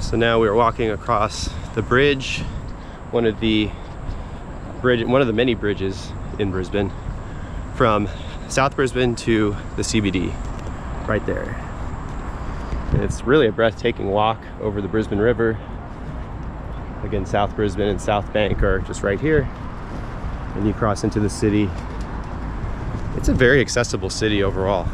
So now we're walking across the bridge, one of the many bridges in Brisbane, from South Brisbane to the CBD, right there. And it's really a breathtaking walk over the Brisbane River. Again, South Brisbane and Southbank are just right here, and you cross into the city. It's a very accessible city overall.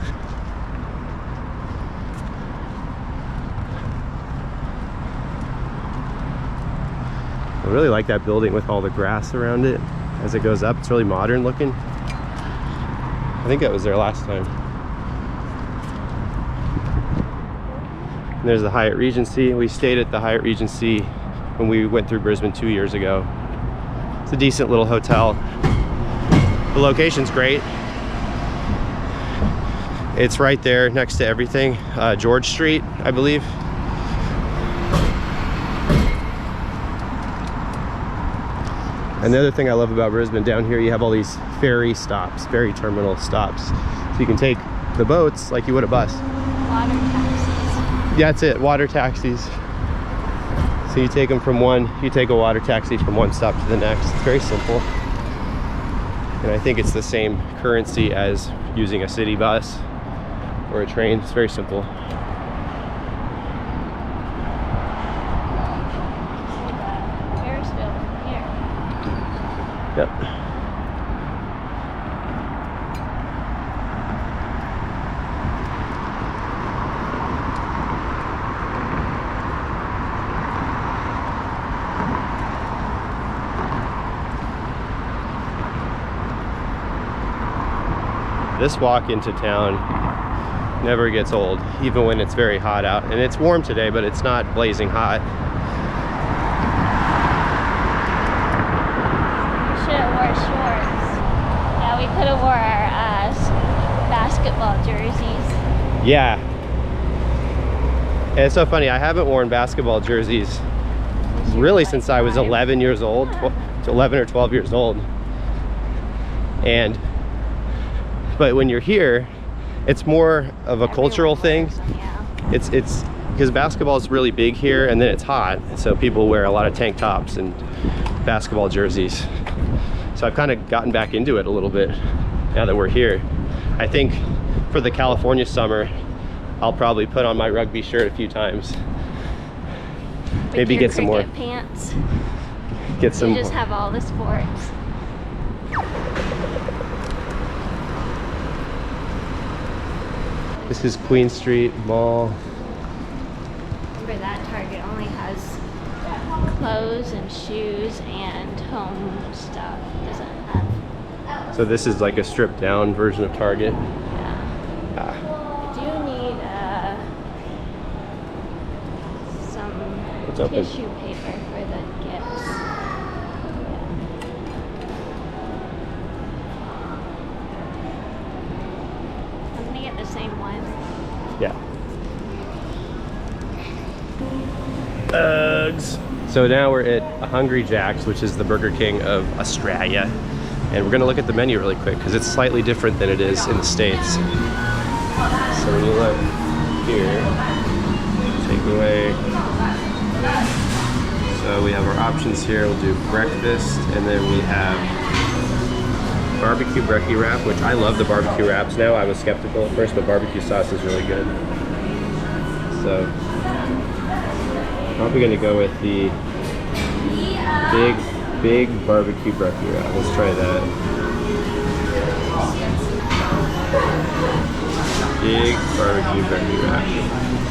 I really like that building with all the grass around it as it goes up. It's really modern looking. I think I was there last time. And there's the Hyatt Regency. We stayed at the Hyatt Regency when we went through Brisbane 2 years ago. It's a decent little hotel. The location's great. It's right there next to everything. George Street, I believe. Another thing I love about Brisbane, down here you have all these ferry stops, ferry terminal stops. So you can take the boats like you would a bus. Water taxis. Yeah, that's it, water taxis. So you take them from you take a water taxi from one stop to the next. It's very simple. And I think it's the same currency as using a city bus or a train. It's very simple. Yep. This walk into town never gets old, even when it's very hot out. And it's warm today, but it's not blazing hot. We could have wore our basketball jerseys. Yeah. And it's so funny, I haven't worn basketball jerseys really since I was 11 years old, 11 or 12 years old. But when you're here, it's more of a cultural thing. It's because basketball is really big here, and then it's hot, so people wear a lot of tank tops and basketball jerseys. So I've kind of gotten back into it a little bit now that we're here. I think for the California summer, I'll probably put on my rugby shirt a few times. Maybe get some more pants. Get some. You just have all the sports. This is Queen Street Mall. Remember that Target only has clothes and shoes and home stuff. Doesn't have. So this is like a stripped down version of Target. Yeah. I do need some tissue paper for the gifts. I'm gonna get the same one. Yeah. Uggs. So now we're at Hungry Jack's, which is the Burger King of Australia. And we're gonna look at the menu really quick because it's slightly different than it is in the States. So when you look here, takeaway. So we have our options here. We'll do breakfast, and then we have barbecue brekkie wrap, which I love the barbecue wraps now. I was skeptical at first, but barbecue sauce is really good. So I'm probably gonna go with the big barbecue brekkie wrap. Let's try that. Big barbecue brekkie wrap.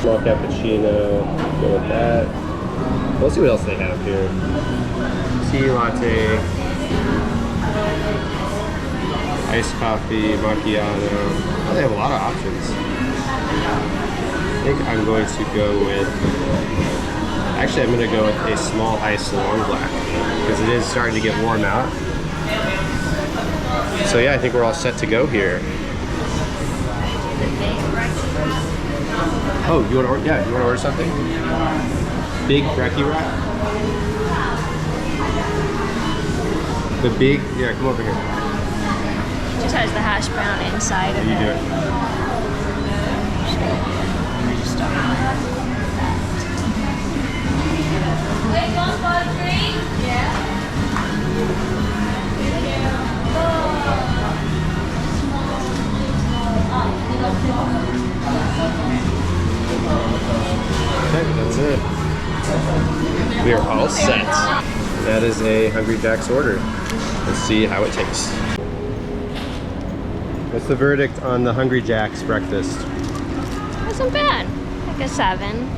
Small cappuccino, go with that. We'll see what else they have here. Tea latte, iced coffee, macchiato. Oh, they have a lot of options. I think I'm going to go with, actually I'm going to go with a small iced long black because it is starting to get warm out. So yeah, I think we're all set to go here. Oh, you want to order? Yeah, you want to order something? Big brekkie wrap. The big, yeah, come over here. Just has the hash brown inside of it. You do it. Okay, that's it. We are all set. That is a Hungry Jack's order. Let's see how it tastes. What's the verdict on the Hungry Jack's breakfast? Wasn't bad. Like a 7.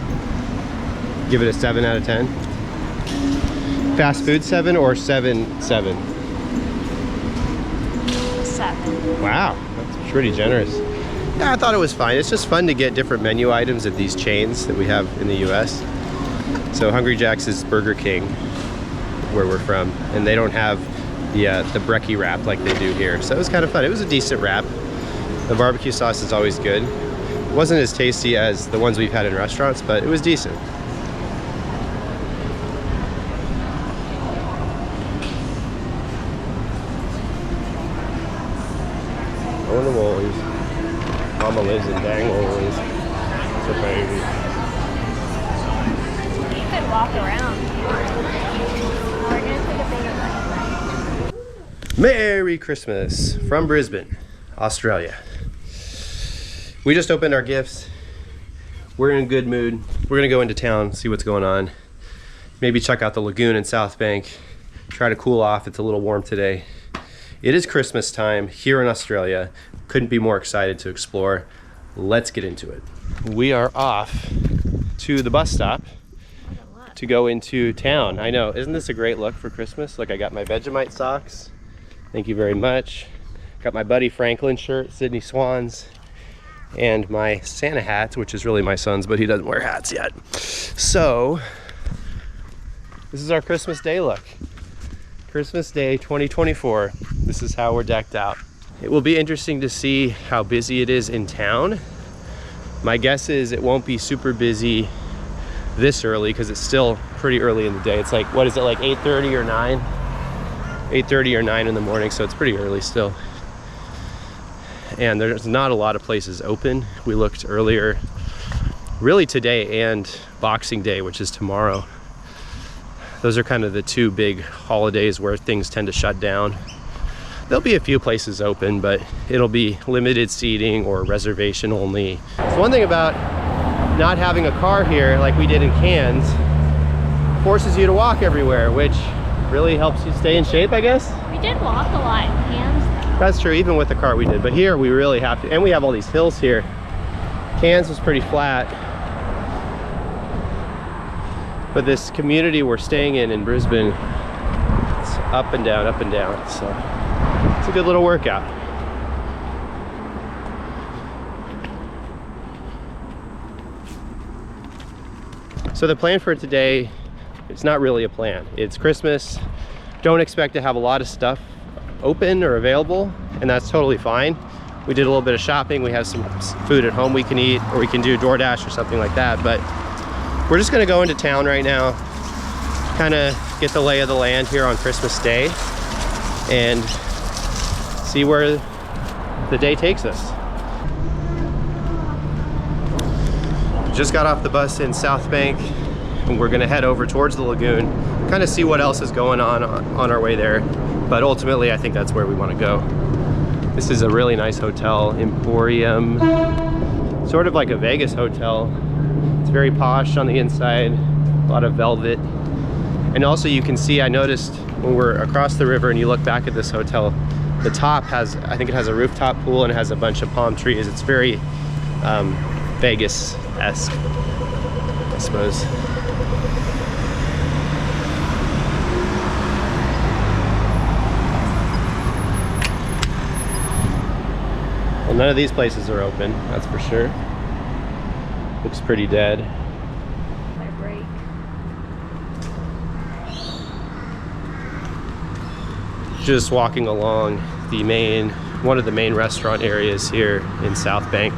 Give it a 7 out of 10? Fast food 7 or 7? 7. Wow, that's pretty generous. Yeah, I thought it was fine. It's just fun to get different menu items at these chains that we have in the US. So Hungry Jack's is Burger King, where we're from, and they don't have the brekkie wrap like they do here. So it was kind of fun. It was a decent wrap. The barbecue sauce is always good. It wasn't as tasty as the ones we've had in restaurants, but it was decent. Going to Woolies. Mama lives in dang Woolies. It's her baby. You could walk around. We're gonna take a bigger one. Merry Christmas from Brisbane, Australia. We just opened our gifts. We're in a good mood. We're gonna go into town, see what's going on. Maybe check out the lagoon in Southbank. Try to cool off. It's a little warm today. It is Christmas time here in Australia. Couldn't be more excited to explore. Let's get into it. We are off to the bus stop to go into town. I know, isn't this a great look for Christmas? Look, I got my Vegemite socks. Thank you very much. Got my Buddy Franklin shirt, Sydney Swans, and my Santa hat, which is really my son's, but he doesn't wear hats yet. So, this is our Christmas Day look. Christmas Day 2024. This is how we're decked out. It will be interesting to see how busy it is in town. My guess is it won't be super busy this early because it's still pretty early in the day. It's like, what is it, like 8:30 or 9? 8:30 or 9 in the morning, so it's pretty early still. And there's not a lot of places open. We looked earlier, really today and Boxing Day, which is tomorrow. Those are kind of the two big holidays where things tend to shut down. There'll be a few places open, but it'll be limited seating or reservation only. So one thing about not having a car here like we did in Cairns forces you to walk everywhere, which really helps you stay in shape, I guess. We did walk a lot in Cairns though. That's true, even with the car we did, but here we really have to, and we have all these hills here. Cairns was pretty flat. But this community we're staying in Brisbane, it's up and down, so it's a good little workout. So the plan for today, it's not really a plan. It's Christmas. Don't expect to have a lot of stuff open or available, and that's totally fine. We did a little bit of shopping. We have some food at home we can eat, or we can do DoorDash or something like that, but we're just gonna go into town right now, kind of get the lay of the land here on Christmas Day and see where the day takes us. Just got off the bus in Southbank and we're gonna head over towards the lagoon, kind of see what else is going on our way there. But ultimately, I think that's where we wanna go. This is a really nice hotel, Emporium, sort of like a Vegas hotel. It's very posh on the inside, a lot of velvet. And also you can see, I noticed when we're across the river and you look back at this hotel, the top has, I think it has a rooftop pool and it has a bunch of palm trees. It's very Vegas-esque, I suppose. Well, none of these places are open, that's for sure. Looks pretty dead. My break. Just walking along one of the main restaurant areas here in Southbank.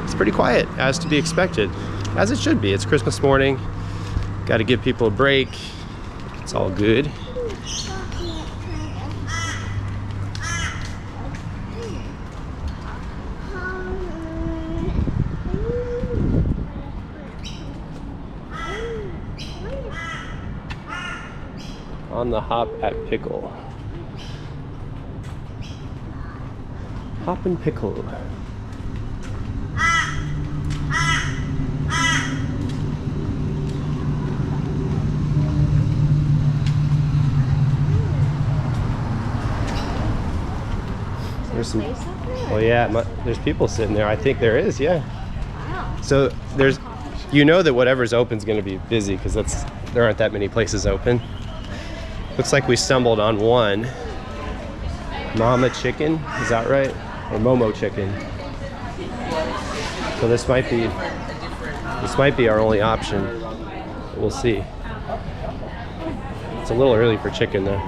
It's pretty quiet, as to be expected, as it should be. It's Christmas morning. Got to give people a break. It's all good. On the hop at Pickle. Hop and Pickle. There's some, place up there? well, yeah, there's people sitting there. I think there is, yeah. Wow. So there's, you know that whatever's open is going to be busy because there aren't that many places open. Looks like we stumbled on one. Mama Chicken, is that right? Or Momo Chicken. So this might be our only option. We'll see. It's a little early for chicken though.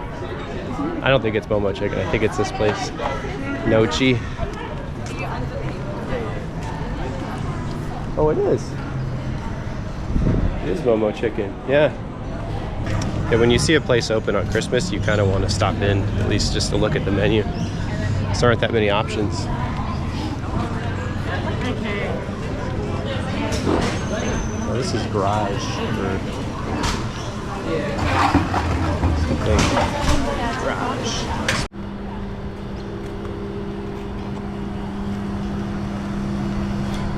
I don't think it's Momo Chicken. I think it's this place. Nochi. Oh, it is. It is Momo Chicken. Yeah. Yeah, when you see a place open on Christmas, you kind of want to stop in, at least just to look at the menu. There aren't that many options. Oh, this is garage. Garage.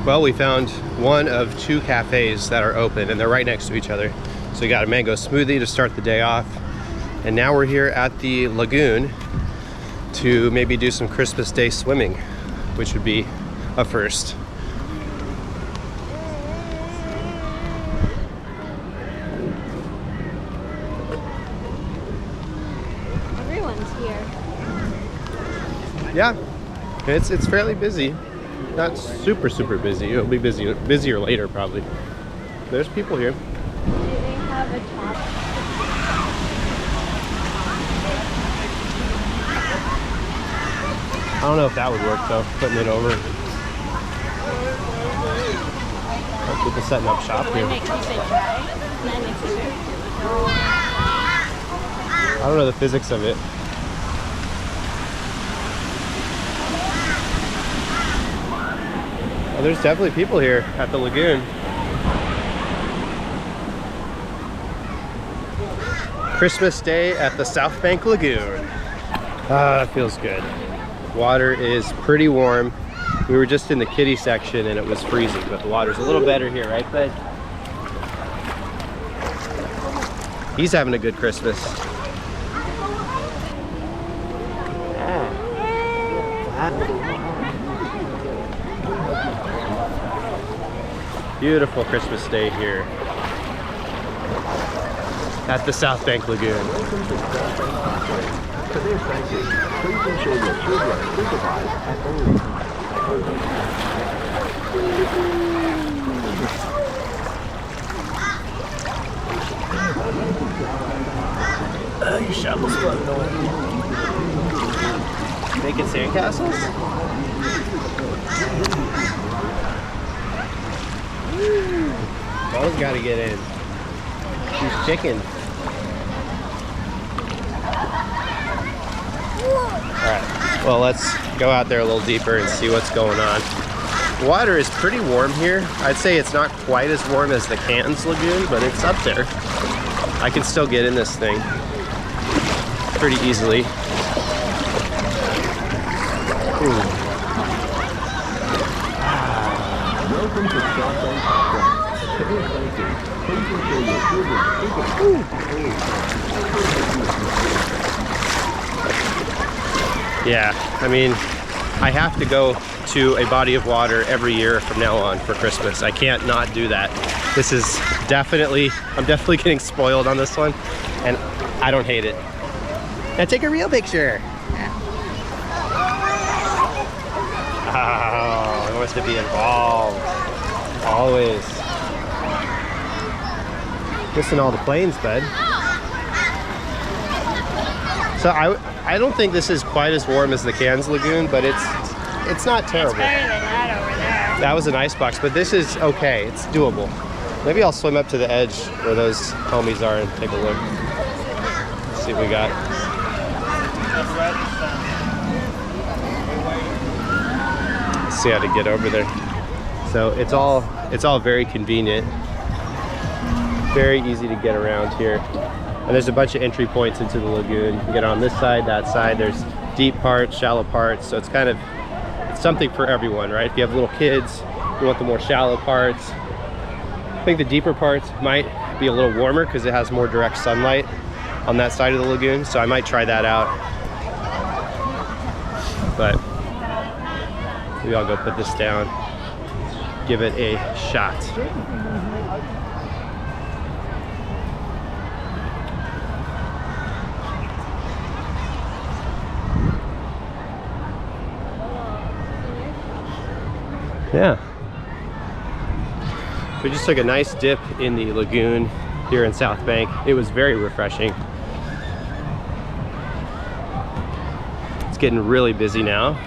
Well, we found one of two cafes that are open, and they're right next to each other. So we got a mango smoothie to start the day off. And now we're here at the lagoon to maybe do some Christmas Day swimming, which would be a first. Everyone's here. Yeah, it's fairly busy. Not super busy. It'll be busier later probably. There's people here. Do they have a top? I don't know if that would work though, putting it over. People setting up shop here. I don't know the physics of it. Oh, there's definitely people here at the lagoon. Christmas Day at the Southbank Lagoon. Ah, that feels good. Water is pretty warm. We were just in the kiddie section and it was freezing, but the water's a little better here, right, bud? He's having a good Christmas. Beautiful Christmas Day here at the Southbank Lagoon. Today's banking, please ensure your children are supervised at all times. Your shovel's floating away. Making sandcastles? Those gotta get in. She's chicken. Alright, well let's go out there a little deeper and see what's going on. Water is pretty warm here. I'd say it's not quite as warm as the Canton's Lagoon, but it's up there. I can still get in this thing pretty easily. Ooh. Welcome to Southbank. Today's banking, please ensure your children are supervised at all times. Yeah, I mean, I have to go to a body of water every year from now on for Christmas. I can't not do that. This is definitely, I'm definitely getting spoiled on this one, and I don't hate it. Now take a real picture. Oh, he wants to be involved. Always. Missing all the planes, bud. So I don't think this is quite as warm as the Cairns Lagoon, but it's not terrible. It's better than that over there. That was an ice box, but this is okay. It's doable. Maybe I'll swim up to the edge where those homies are and take a look. Let's see what we got. Let's see how to get over there. So it's all very convenient. Very easy to get around here. And there's a bunch of entry points into the lagoon. You can get on this side, that side. There's deep parts, shallow parts. So it's kind of something for everyone, right? If you have little kids, you want the more shallow parts. I think the deeper parts might be a little warmer because it has more direct sunlight on that side of the lagoon. So I might try that out. But Maybe I'll go put this down, give it a shot. Yeah. We just took a nice dip in the lagoon here in South Bank. It was very refreshing. It's getting really busy now.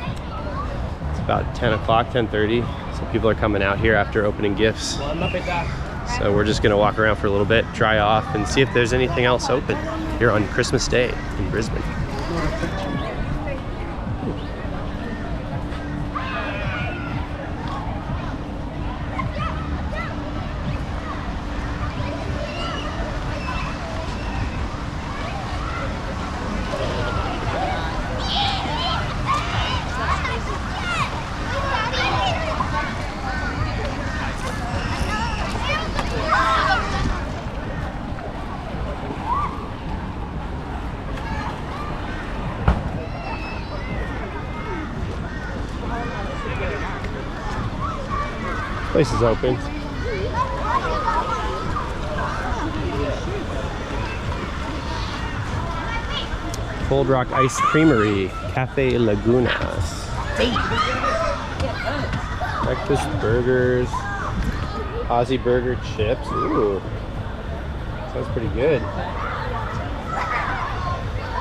It's about 10 o'clock, 10:30. So people are coming out here after opening gifts. So we're just gonna walk around for a little bit, dry off, and see if there's anything else open here on Christmas Day in Brisbane. Place is open. Cold Rock Ice Creamery, Cafe Lagunas. Breakfast burgers, Aussie burger chips. Ooh, sounds pretty good.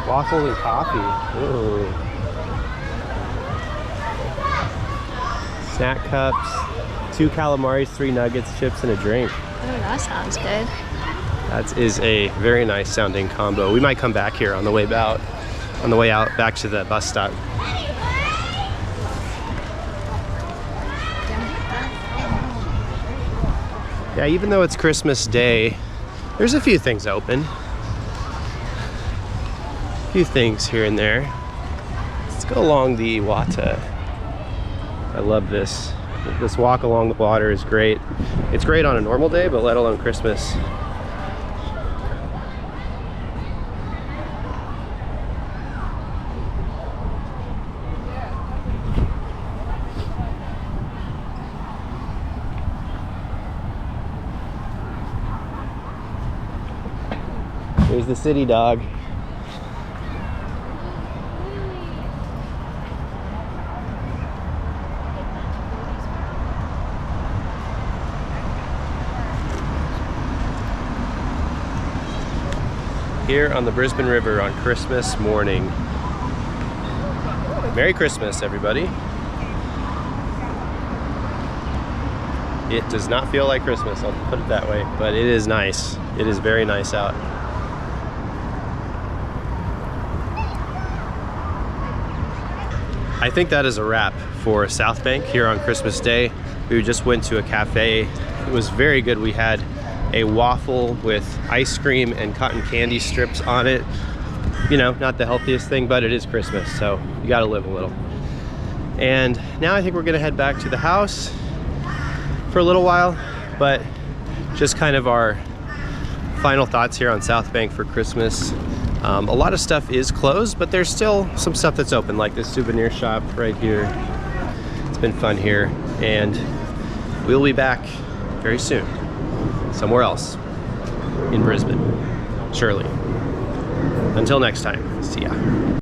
Waffles and coffee. Ooh. Snack cups. 2 calamaris, 3 nuggets, chips, and a drink. Oh, that sounds good. That is a very nice sounding combo. We might come back here on the way out, back to the bus stop. Yeah, even though it's Christmas Day, there's a few things open. A few things here and there. Let's go along the Wata. I love this. This walk along the water is great. It's great on a normal day, but let alone Christmas. Here's the city dog. Here on the Brisbane River on Christmas morning. Merry Christmas, everybody. It does not feel like Christmas, I'll put it that way, but it is nice. It is very nice out. I think that is a wrap for South Bank here on Christmas Day. We just went to a cafe. It was very good. We had a waffle with ice cream and cotton candy strips on it. You know, not the healthiest thing, but it is Christmas, so you gotta live a little. And now I think we're gonna head back to the house for a little while, but just kind of our final thoughts here on South Bank for Christmas. A lot of stuff is closed, but there's still some stuff that's open, like this souvenir shop right here. It's been fun here, and we'll be back very soon. Somewhere else in Brisbane, surely. Until next time, see ya.